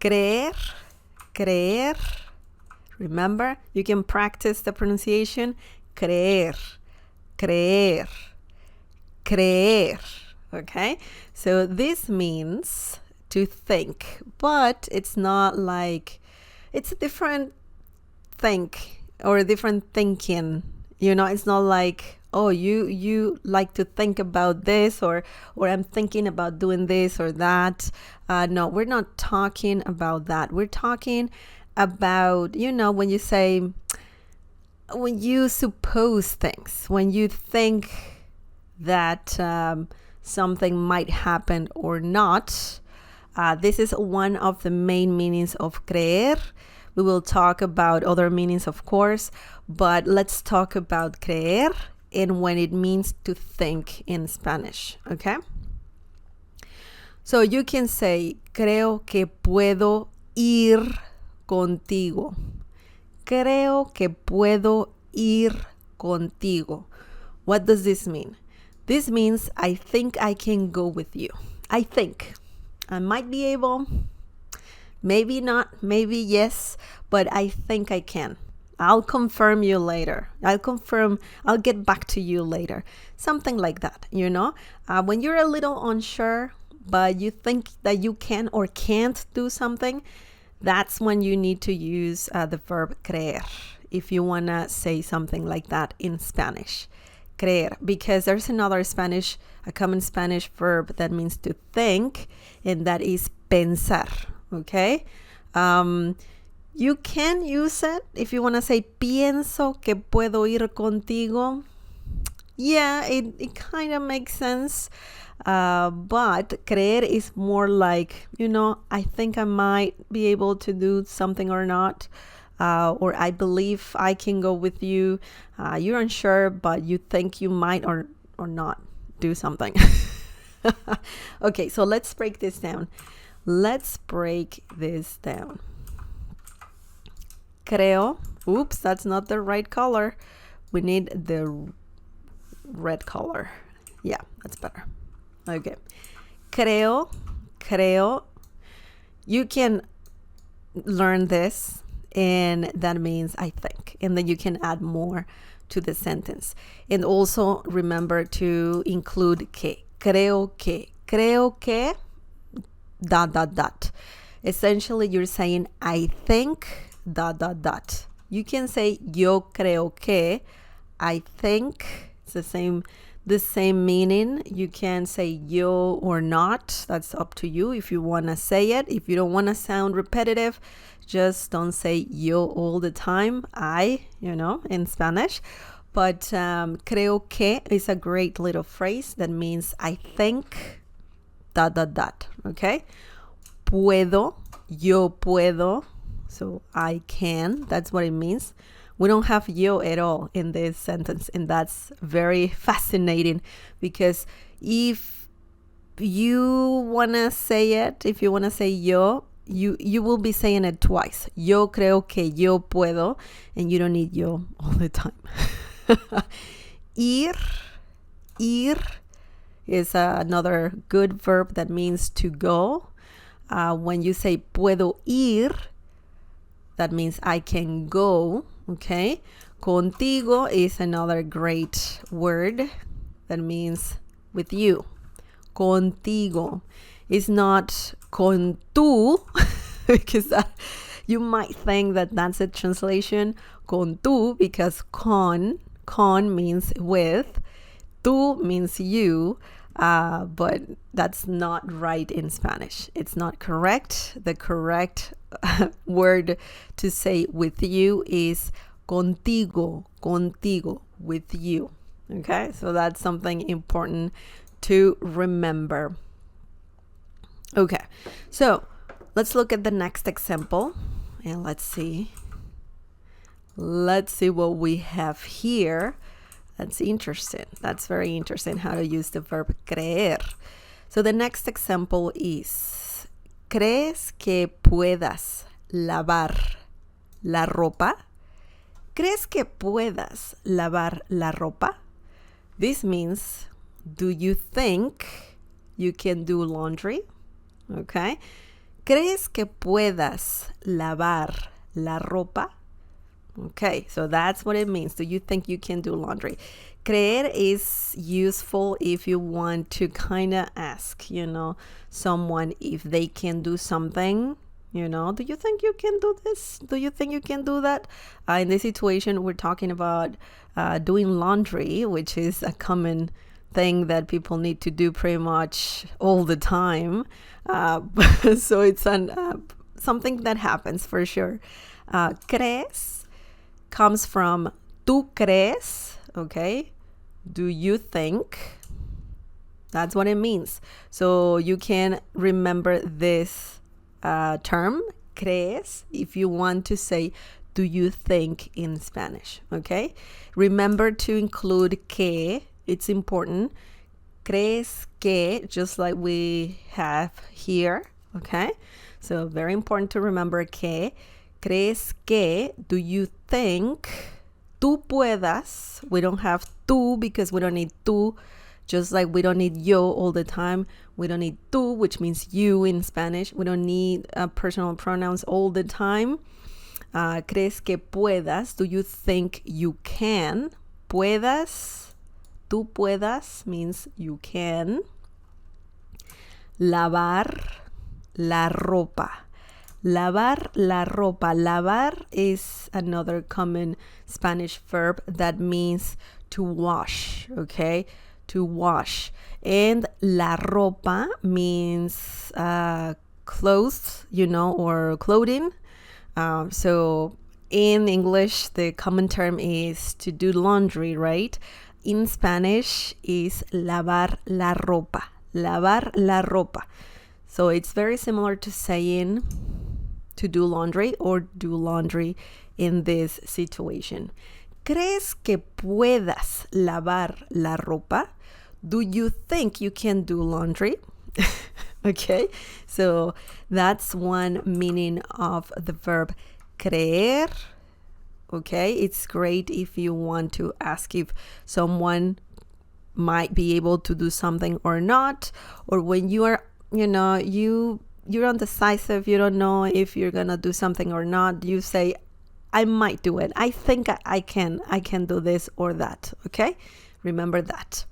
Creer, creer. Remember, you can practice the pronunciation. Creer, creer, creer. Okay? So this means to think, but it's not like, it's a different think or a different thinking. You know, it's not like, oh, you like to think about this, or I'm thinking about doing this or that. No, we're not talking about that. We're talking about, you know, when you say, when you suppose things, when you think that something might happen or not. This is one of the main meanings of creer. We will talk about other meanings, of course, but let's talk about creer and when it means to think in Spanish, okay? So you can say, creo que puedo ir contigo. Creo que puedo ir contigo. What does this mean? This means I think I can go with you. I think. I might be able, maybe not, maybe yes, but I think I can. I'll confirm you later. I'll get back to you later. Something like that, you know? When you're a little unsure, but you think that you can or can't do something, that's when you need to use the verb creer if you want to say something like that in Spanish. Creer, because there's another Spanish, a common Spanish verb that means to think, and that is pensar, okay? You can use it if you want to say, pienso que puedo ir contigo. Yeah, it kind of makes sense. But creer is more like, you know, I think I might be able to do something or not. Or I believe I can go with you. You're unsure, but you think you might or not do something. Okay, so let's break this down. Creo. Oops, that's not the right color. We need the red color. Yeah, that's better. Okay. Creo. You can learn this, and that means I think. And then you can add more to the sentence. And also remember to include que. Creo que, ... Essentially, you're saying I think ... You can say yo creo que. I think it's the same meaning. You can say yo or not. That's up to you if you want to say it. If you don't want to sound repetitive, just don't say yo all the time. In Spanish. But creo que is a great little phrase that means I think ... Okay? Puedo, yo puedo. So I can. That's what it means. We don't have yo at all in this sentence, and that's very fascinating, because if you want to say it, if you want to say yo, you will be saying it twice. Yo creo que yo puedo, and you don't need yo all the time. Ir is another good verb that means to go. When you say puedo ir, that means I can go. Okay. Contigo is another great word that means with you. Contigo. It's not con tú, because you might think that that's a translation. Con tú, because con means with, tú means you, but that's not right in Spanish. It's not correct. The correct word to say with you is contigo, with you. Okay, so that's something important to remember. Okay, so let's look at the next example, and let's see what we have here. That's interesting. That's very interesting how to use the verb creer. So the next example is, ¿crees que puedas lavar la ropa? ¿Crees que puedas lavar la ropa? This means, do you think you can do laundry? Okay. ¿Crees que puedas lavar la ropa? Okay, so that's what it means. Do you think you can do laundry? Creer is useful if you want to kind of ask, someone if they can do something. Do you think you can do this? Do you think you can do that? In this situation, we're talking about doing laundry, which is a common thing that people need to do pretty much all the time. So it's something that happens for sure. Crees comes from tú crees, okay? Do you think? That's what it means. So you can remember this term, crees, if you want to say, do you think in Spanish, okay? Remember to include que, it's important. Crees que, just like we have here, okay? So very important to remember que. ¿Crees que? Do you think? Tú puedas. We don't have tú because we don't need tú. Just like we don't need yo all the time. We don't need tú, which means you in Spanish. We don't need personal pronouns all the time. ¿Crees que puedas? Do you think you can? Puedas. Tú puedas means you can. Lavar la ropa. Lavar la ropa. Lavar is another common Spanish verb that means to wash, okay? To wash. And la ropa means clothes, or clothing. So in English, the common term is to do laundry, right? In Spanish is lavar la ropa. Lavar la ropa. So it's very similar to saying to do laundry or do laundry in this situation. ¿Crees que puedas lavar la ropa? Do you think you can do laundry? Okay, so that's one meaning of the verb creer. Okay, it's great if you want to ask if someone might be able to do something or not, or when you are, you're undecisive, you don't know if you're gonna do something or not, you say, I might do it. I think I can do this or that, okay? Remember that.